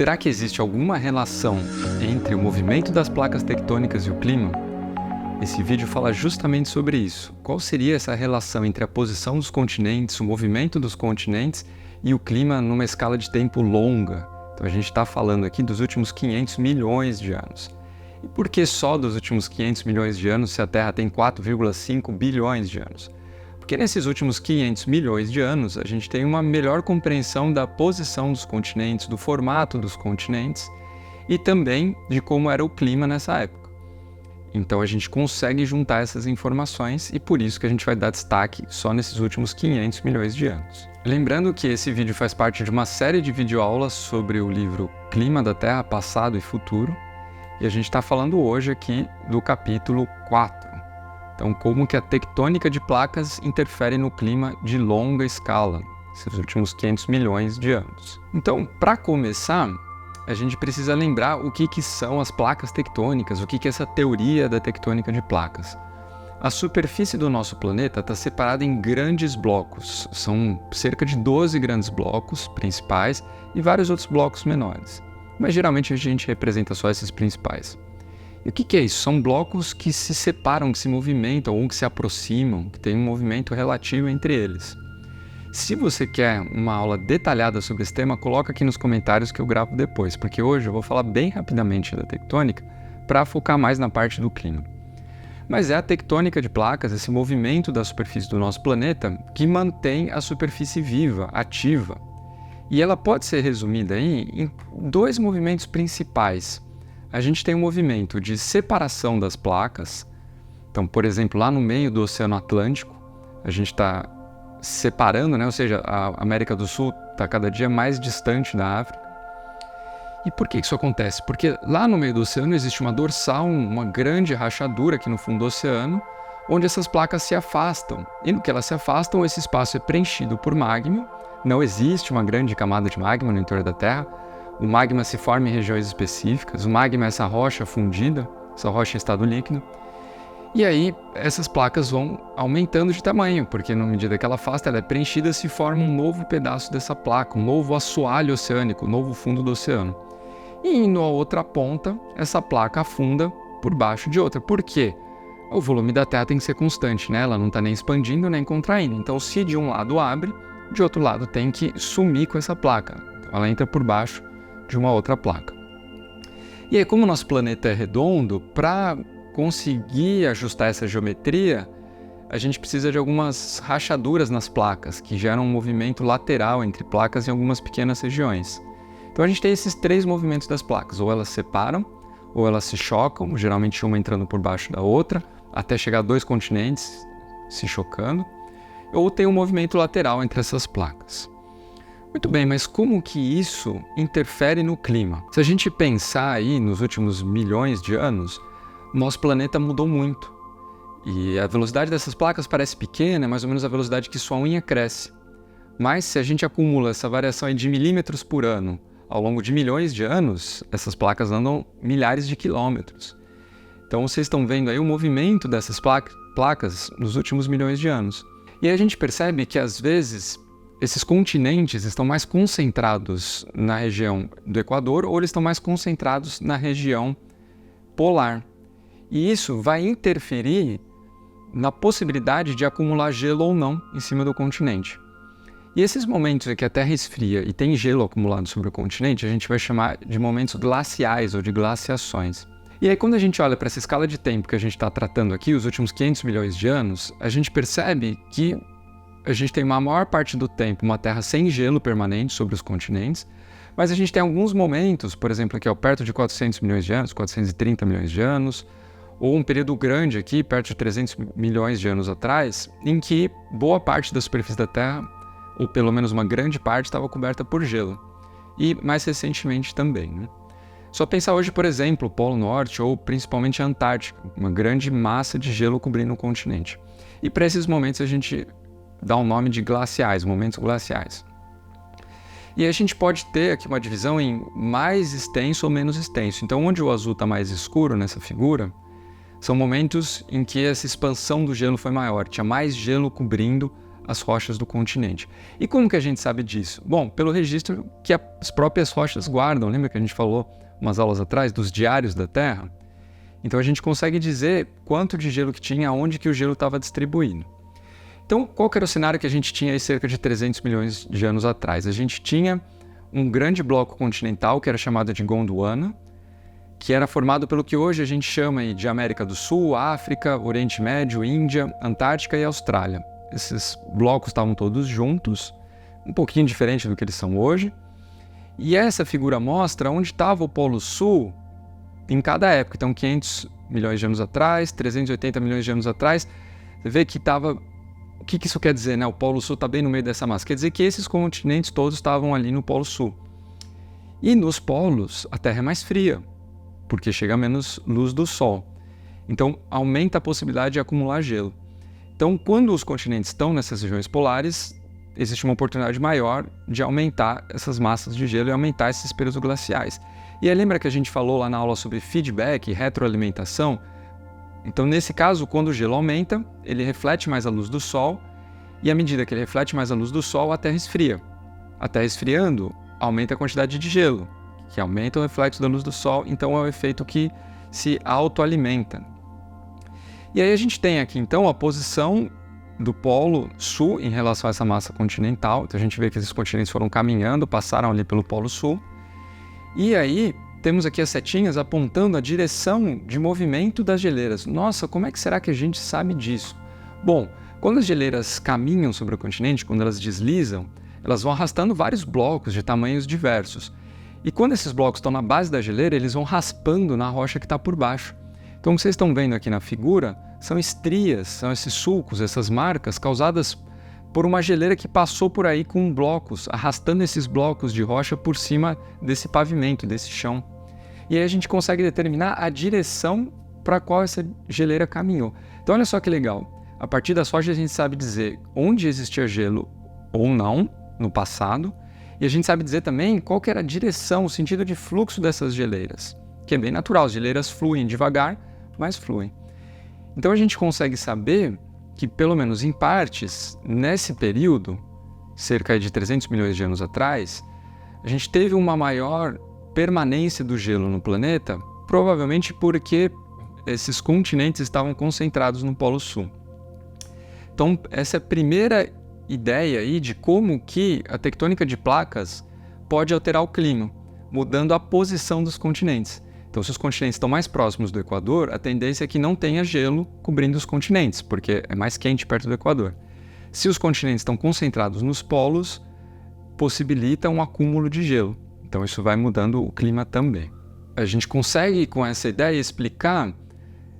Será que existe alguma relação entre o movimento das placas tectônicas e o clima? Esse vídeo fala justamente sobre isso. Qual seria essa relação entre a posição dos continentes, o movimento dos continentes e o clima numa escala de tempo longa? Então a gente está falando aqui dos últimos 500 milhões de anos. E por que só dos últimos 500 milhões de anos se a Terra tem 4,5 bilhões de anos? Porque nesses últimos 500 milhões de anos a gente tem uma melhor compreensão da posição dos continentes, do formato dos continentes e também de como era o clima nessa época. Então a gente consegue juntar essas informações e por isso que a gente vai dar destaque só nesses últimos 500 milhões de anos. Lembrando que esse vídeo faz parte de uma série de videoaulas sobre o livro Clima da Terra, Passado e Futuro, e a gente está falando hoje aqui do capítulo 4. Então, como que a tectônica de placas interfere no clima de longa escala, esses últimos 500 milhões de anos. Então, para começar, a gente precisa lembrar o que são as placas tectônicas, o que é essa teoria da tectônica de placas. A superfície do nosso planeta está separada em grandes blocos, são cerca de 12 grandes blocos principais e vários outros blocos menores, mas geralmente a gente representa só esses principais. E o que é isso? São blocos que se separam, que se movimentam ou que se aproximam, que tem um movimento relativo entre eles. Se você quer uma aula detalhada sobre esse tema, coloca aqui nos comentários que eu gravo depois, porque hoje eu vou falar bem rapidamente da tectônica para focar mais na parte do clima. Mas é a tectônica de placas, esse movimento da superfície do nosso planeta, que mantém a superfície viva, ativa. E ela pode ser resumida aí em dois movimentos principais. A gente tem um movimento de separação das placas. Então, por exemplo, lá no meio do Oceano Atlântico, a gente está separando, né? Ou seja, a América do Sul está cada dia mais distante da África. E por que isso acontece? Porque lá no meio do oceano existe uma dorsal, uma grande rachadura aqui no fundo do oceano, onde essas placas se afastam. E no que elas se afastam, esse espaço é preenchido por magma. Não existe uma grande camada de magma no interior da Terra. O magma se forma em regiões específicas. O magma é essa rocha fundida, essa rocha em estado líquido. E aí, essas placas vão aumentando de tamanho, porque na medida que ela afasta, ela é preenchida, se forma um novo pedaço dessa placa, um novo assoalho oceânico, um novo fundo do oceano. E na outra ponta, essa placa afunda por baixo de outra. Por quê? O volume da Terra tem que ser constante, né? Ela não está nem expandindo nem contraindo. Então, se de um lado abre, de outro lado tem que sumir com essa placa. Então, ela entra por baixo de uma outra placa. E aí, como o nosso planeta é redondo, para conseguir ajustar essa geometria, a gente precisa de algumas rachaduras nas placas, que geram um movimento lateral entre placas em algumas pequenas regiões. Então a gente tem esses três movimentos das placas, ou elas separam, ou elas se chocam, geralmente uma entrando por baixo da outra, até chegar a dois continentes se chocando, ou tem um movimento lateral entre essas placas. Muito bem, mas como que isso interfere no clima? Se a gente pensar aí nos últimos milhões de anos, nosso planeta mudou muito. E a velocidade dessas placas parece pequena, é mais ou menos a velocidade que sua unha cresce. Mas se a gente acumula essa variação aí de milímetros por ano, ao longo de milhões de anos, essas placas andam milhares de quilômetros. Então vocês estão vendo aí o movimento dessas placas nos últimos milhões de anos. E aí a gente percebe que às vezes esses continentes estão mais concentrados na região do Equador ou eles estão mais concentrados na região polar. E isso vai interferir na possibilidade de acumular gelo ou não em cima do continente. E esses momentos em que a Terra esfria e tem gelo acumulado sobre o continente, a gente vai chamar de momentos glaciais ou de glaciações. E aí quando a gente olha para essa escala de tempo que a gente está tratando aqui, os últimos 500 milhões de anos, a gente percebe que a gente tem uma maior parte do tempo uma Terra sem gelo permanente sobre os continentes, mas a gente tem alguns momentos, por exemplo aqui perto de 400 milhões de anos, 430 milhões de anos, ou um período grande aqui, perto de 300 milhões de anos atrás, em que boa parte da superfície da Terra, ou pelo menos uma grande parte, estava coberta por gelo. E mais recentemente também, né? Só pensar hoje, por exemplo, o Polo Norte ou principalmente a Antártica, uma grande massa de gelo cobrindo o continente. E para esses momentos a gente dá o nome de glaciais, momentos glaciais. E a gente pode ter aqui uma divisão em mais extenso ou menos extenso. Então, onde o azul está mais escuro nessa figura, são momentos em que essa expansão do gelo foi maior, tinha mais gelo cobrindo as rochas do continente. E como que a gente sabe disso? Bom, pelo registro que as próprias rochas guardam. Lembra que a gente falou umas aulas atrás dos diários da Terra? Então a gente consegue dizer quanto de gelo que tinha, onde que o gelo estava distribuído. Então, qual que era o cenário que a gente tinha aí cerca de 300 milhões de anos atrás? A gente tinha um grande bloco continental que era chamado de Gondwana, que era formado pelo que hoje a gente chama aí de América do Sul, África, Oriente Médio, Índia, Antártica e Austrália. Esses blocos estavam todos juntos, um pouquinho diferente do que eles são hoje. E essa figura mostra onde estava o Polo Sul em cada época. Então, 500 milhões de anos atrás, 380 milhões de anos atrás, você vê que estava... O que isso quer dizer, né? O Polo Sul está bem no meio dessa massa. Quer dizer que esses continentes todos estavam ali no Polo Sul. E nos polos, a Terra é mais fria, porque chega menos luz do Sol. Então, aumenta a possibilidade de acumular gelo. Então, quando os continentes estão nessas regiões polares, existe uma oportunidade maior de aumentar essas massas de gelo e aumentar esses períodos glaciais. E aí, lembra que a gente falou lá na aula sobre feedback e retroalimentação? Então, nesse caso, quando o gelo aumenta, ele reflete mais a luz do Sol, e à medida que ele reflete mais a luz do Sol, a Terra esfria. A Terra esfriando, aumenta a quantidade de gelo, que aumenta o reflexo da luz do Sol, então é o efeito que se autoalimenta. E aí a gente tem aqui, então, a posição do Polo Sul em relação a essa massa continental. Então a gente vê que esses continentes foram caminhando, passaram ali pelo Polo Sul. E aí temos aqui as setinhas apontando a direção de movimento das geleiras. Nossa, como é que será que a gente sabe disso? Bom, quando as geleiras caminham sobre o continente, quando elas deslizam, elas vão arrastando vários blocos de tamanhos diversos. E quando esses blocos estão na base da geleira, eles vão raspando na rocha que está por baixo. Então, o que vocês estão vendo aqui na figura são estrias, são esses sulcos, essas marcas causadas por uma geleira que passou por aí com blocos, arrastando esses blocos de rocha por cima desse pavimento, desse chão. E aí a gente consegue determinar a direção para a qual essa geleira caminhou. Então, olha só que legal. A partir das rochas a gente sabe dizer onde existia gelo ou não no passado, e a gente sabe dizer também qual que era a direção, o sentido de fluxo dessas geleiras, que é bem natural. As geleiras fluem devagar, mas fluem. Então a gente consegue saber que, pelo menos em partes, nesse período, cerca de 300 milhões de anos atrás, a gente teve uma maior permanência do gelo no planeta, provavelmente porque esses continentes estavam concentrados no Polo Sul. Então, essa é a primeira ideia aí de como que a tectônica de placas pode alterar o clima, mudando a posição dos continentes. Então, se os continentes estão mais próximos do Equador, a tendência é que não tenha gelo cobrindo os continentes, porque é mais quente perto do Equador. Se os continentes estão concentrados nos polos, possibilita um acúmulo de gelo. Então, isso vai mudando o clima também. A gente consegue, com essa ideia, explicar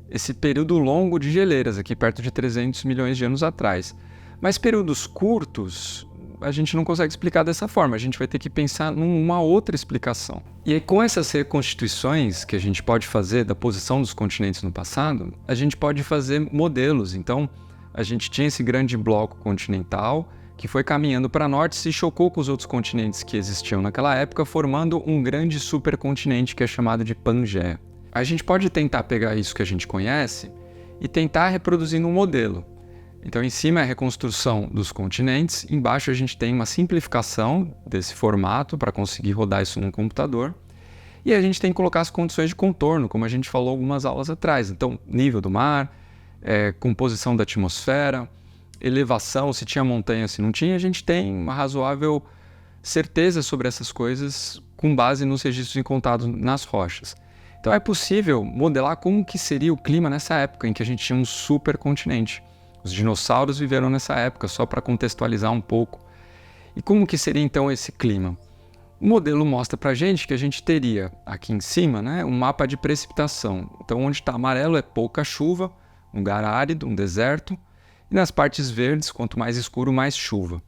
esse período longo de geleiras, aqui perto de 300 milhões de anos atrás. Mas períodos curtos, a gente não consegue explicar dessa forma. A gente vai ter que pensar numa outra explicação. E aí, com essas reconstituições que a gente pode fazer da posição dos continentes no passado, a gente pode fazer modelos. Então, a gente tinha esse grande bloco continental que foi caminhando para norte, se chocou com os outros continentes que existiam naquela época, formando um grande supercontinente que é chamado de Pangeia. A gente pode tentar pegar isso que a gente conhece e tentar reproduzir num modelo. Então, em cima é a reconstrução dos continentes, embaixo a gente tem uma simplificação desse formato para conseguir rodar isso num computador, e a gente tem que colocar as condições de contorno, como a gente falou algumas aulas atrás. Então, nível do mar, composição da atmosfera, elevação, se tinha montanha, se não tinha, a gente tem uma razoável certeza sobre essas coisas com base nos registros encontrados nas rochas. Então, é possível modelar como que seria o clima nessa época em que a gente tinha um supercontinente. Os dinossauros viveram nessa época, só para contextualizar um pouco. E como que seria então esse clima? O modelo mostra para a gente que a gente teria aqui em cima, né, um mapa de precipitação. Então, onde está amarelo é pouca chuva, um lugar árido, um deserto. E nas partes verdes, quanto mais escuro, mais chuva.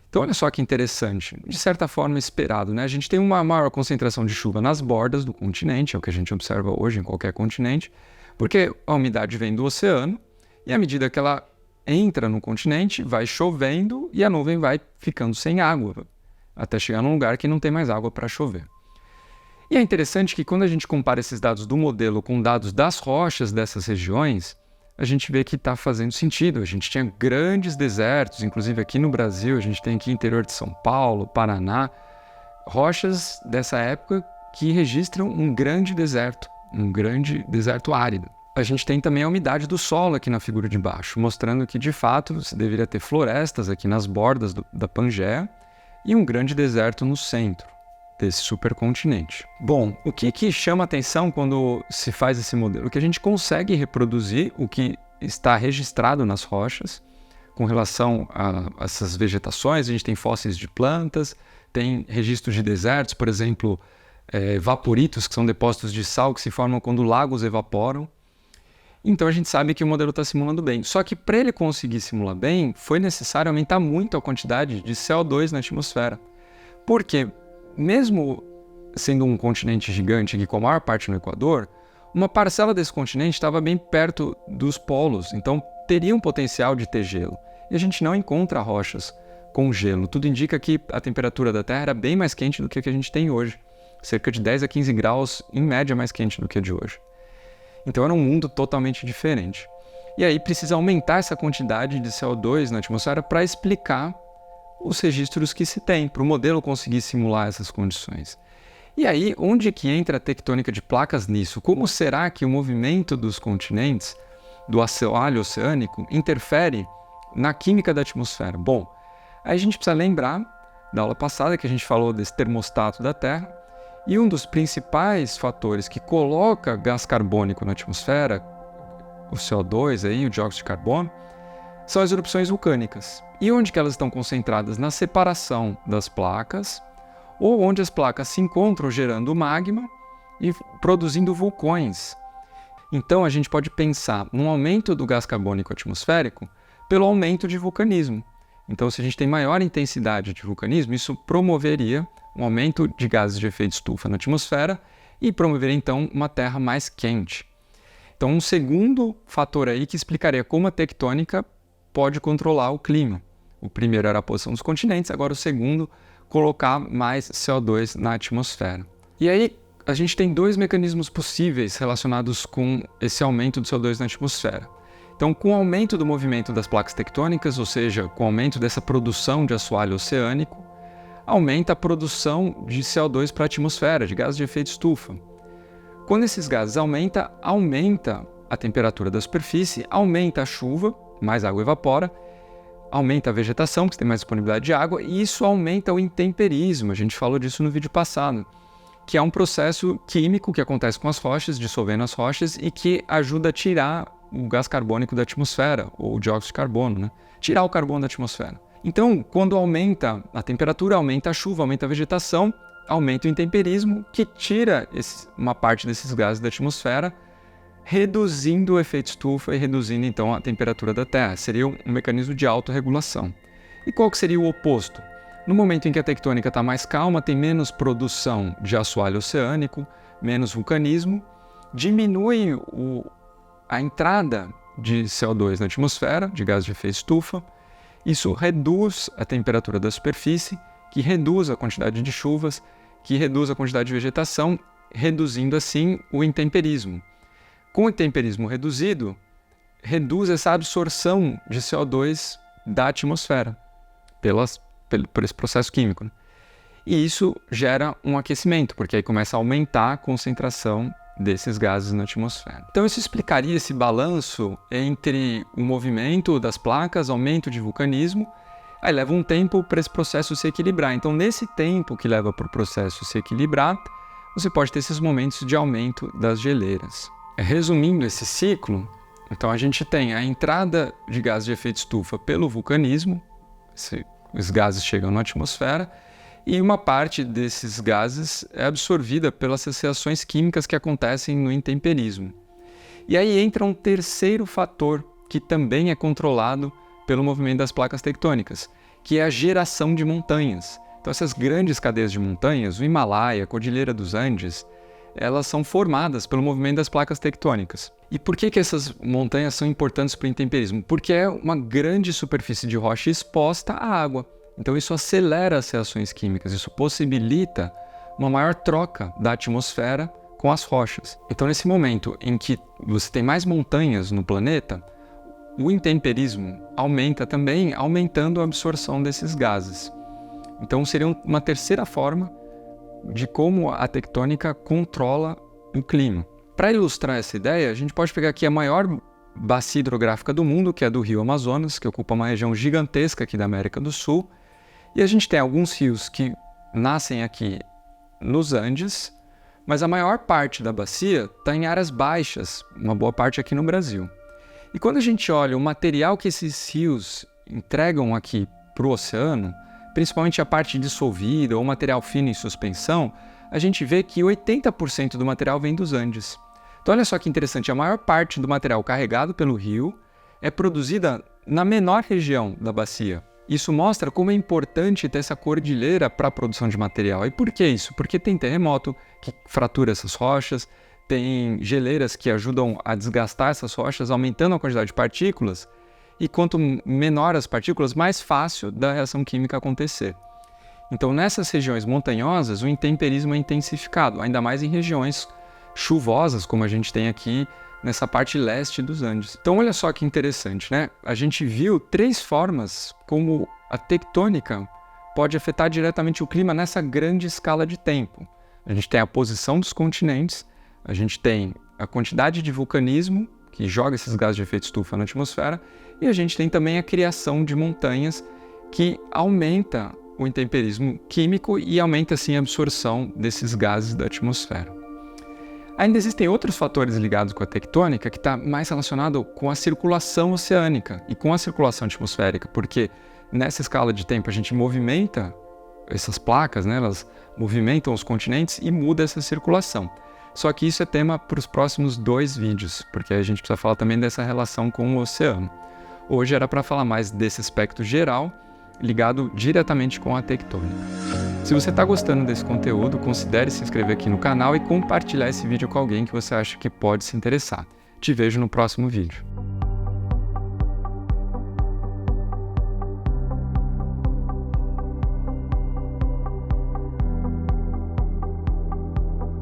Então, olha só que interessante. De certa forma, esperado, né? A gente tem uma maior concentração de chuva nas bordas do continente, é o que a gente observa hoje em qualquer continente, porque a umidade vem do oceano, e à medida que ela entra no continente, vai chovendo e a nuvem vai ficando sem água, até chegar num lugar que não tem mais água para chover. E é interessante que quando a gente compara esses dados do modelo com dados das rochas dessas regiões, a gente vê que está fazendo sentido. A gente tinha grandes desertos, inclusive aqui no Brasil, a gente tem aqui interior de São Paulo, Paraná, rochas dessa época que registram um grande deserto árido. A gente tem também a umidade do solo aqui na figura de baixo, mostrando que, de fato, se deveria ter florestas aqui nas bordas da Pangeia e um grande deserto no centro desse supercontinente. Bom, o que chama atenção quando se faz esse modelo? Que a gente consegue reproduzir o que está registrado nas rochas com relação a essas vegetações. A gente tem fósseis de plantas, tem registros de desertos, por exemplo, vaporitos, que são depósitos de sal que se formam quando lagos evaporam. Então a gente sabe que o modelo está simulando bem. Só que para ele conseguir simular bem, foi necessário aumentar muito a quantidade de CO2 na atmosfera. Porque, mesmo sendo um continente gigante aqui com a maior parte no Equador, uma parcela desse continente estava bem perto dos polos, então teria um potencial de ter gelo. E a gente não encontra rochas com gelo. Tudo indica que a temperatura da Terra era bem mais quente do que a que a gente tem hoje. Cerca de 10 a 15 graus, em média, mais quente do que a de hoje. Então era um mundo totalmente diferente. E aí precisa aumentar essa quantidade de CO2 na atmosfera para explicar os registros que se tem, para o modelo conseguir simular essas condições. E aí, onde que entra a tectônica de placas nisso? Como será que o movimento dos continentes, do assoalho oceânico, interfere na química da atmosfera? Bom, aí a gente precisa lembrar da aula passada que a gente falou desse termostato da Terra, e um dos principais fatores que coloca gás carbônico na atmosfera, o CO2, aí, o dióxido de carbono, são as erupções vulcânicas. E onde que elas estão concentradas? Na separação das placas, ou onde as placas se encontram gerando magma e produzindo vulcões. Então a gente pode pensar num aumento do gás carbônico atmosférico pelo aumento de vulcanismo. Então, se a gente tem maior intensidade de vulcanismo, isso promoveria um aumento de gases de efeito estufa na atmosfera e promoveria, então, uma Terra mais quente. Então, um segundo fator aí que explicaria como a tectônica pode controlar o clima. O primeiro era a posição dos continentes, agora o segundo, colocar mais CO2 na atmosfera. E aí, a gente tem dois mecanismos possíveis relacionados com esse aumento do CO2 na atmosfera. Então, com o aumento do movimento das placas tectônicas, ou seja, com o aumento dessa produção de assoalho oceânico, aumenta a produção de CO2 para a atmosfera, de gases de efeito estufa. Quando esses gases aumentam, aumenta a temperatura da superfície, aumenta a chuva, mais água evapora, aumenta a vegetação, porque tem mais disponibilidade de água, e isso aumenta o intemperismo. A gente falou disso no vídeo passado, que é um processo químico que acontece com as rochas, dissolvendo as rochas, e que ajuda a tirar o gás carbônico da atmosfera, ou o dióxido de carbono, né? Tirar o carbono da atmosfera. Então, quando aumenta a temperatura, aumenta a chuva, aumenta a vegetação, aumenta o intemperismo, que tira uma parte desses gases da atmosfera, reduzindo o efeito estufa e reduzindo, então, a temperatura da Terra. Seria um mecanismo de autorregulação. E qual que seria o oposto? No momento em que a tectônica está mais calma, tem menos produção de assoalho oceânico, menos vulcanismo, diminui a entrada de CO2 na atmosfera, de gases de efeito estufa. Isso reduz a temperatura da superfície, que reduz a quantidade de chuvas, que reduz a quantidade de vegetação, reduzindo assim o intemperismo. Com o intemperismo reduzido, reduz essa absorção de CO2 da atmosfera, por esse processo químico, né? E isso gera um aquecimento, porque aí começa a aumentar a concentração desses gases na atmosfera. Então isso explicaria esse balanço entre o movimento das placas, aumento de vulcanismo, aí leva um tempo para esse processo se equilibrar. Então nesse tempo que leva para o processo se equilibrar, você pode ter esses momentos de aumento das geleiras. Resumindo esse ciclo, então a gente tem a entrada de gases de efeito estufa pelo vulcanismo, os gases chegam na atmosfera, e uma parte desses gases é absorvida pelas reações químicas que acontecem no intemperismo. E aí entra um terceiro fator que também é controlado pelo movimento das placas tectônicas, que é a geração de montanhas. Então essas grandes cadeias de montanhas, o Himalaia, a Cordilheira dos Andes, elas são formadas pelo movimento das placas tectônicas. E por que essas montanhas são importantes para o intemperismo? Porque é uma grande superfície de rocha exposta à água. Então isso acelera as reações químicas, isso possibilita uma maior troca da atmosfera com as rochas. Então, nesse momento em que você tem mais montanhas no planeta, o intemperismo aumenta também, aumentando a absorção desses gases. Então, seria uma terceira forma de como a tectônica controla o clima. Para ilustrar essa ideia, a gente pode pegar aqui a maior bacia hidrográfica do mundo, que é a do Rio Amazonas, que ocupa uma região gigantesca aqui da América do Sul, e a gente tem alguns rios que nascem aqui nos Andes, mas a maior parte da bacia está em áreas baixas, uma boa parte aqui no Brasil. E quando a gente olha o material que esses rios entregam aqui para o oceano, principalmente a parte dissolvida ou material fino em suspensão, a gente vê que 80% do material vem dos Andes. Então olha só que interessante, a maior parte do material carregado pelo rio é produzida na menor região da bacia. Isso mostra como é importante ter essa cordilheira para a produção de material. E por que isso? Porque tem terremoto que fratura essas rochas, tem geleiras que ajudam a desgastar essas rochas, aumentando a quantidade de partículas, e quanto menor as partículas, mais fácil da reação química acontecer. Então, nessas regiões montanhosas, o intemperismo é intensificado, ainda mais em regiões chuvosas, como a gente tem aqui nessa parte leste dos Andes. Então, olha só que interessante, né? A gente viu 3 formas como a tectônica pode afetar diretamente o clima nessa grande escala de tempo. A gente tem a posição dos continentes, a gente tem a quantidade de vulcanismo, que joga esses gases de efeito estufa na atmosfera, e a gente tem também a criação de montanhas que aumenta o intemperismo químico e aumenta, assim, a absorção desses gases da atmosfera. Ainda existem outros fatores ligados com a tectônica que está mais relacionado com a circulação oceânica e com a circulação atmosférica, porque nessa escala de tempo a gente movimenta essas placas, né, elas movimentam os continentes e muda essa circulação. Só que isso é tema para os próximos 2 vídeos, porque a gente precisa falar também dessa relação com o oceano. Hoje era para falar mais desse aspecto geral, ligado diretamente com a tectônica. Se você está gostando desse conteúdo, considere se inscrever aqui no canal e compartilhar esse vídeo com alguém que você acha que pode se interessar. Te vejo no próximo vídeo.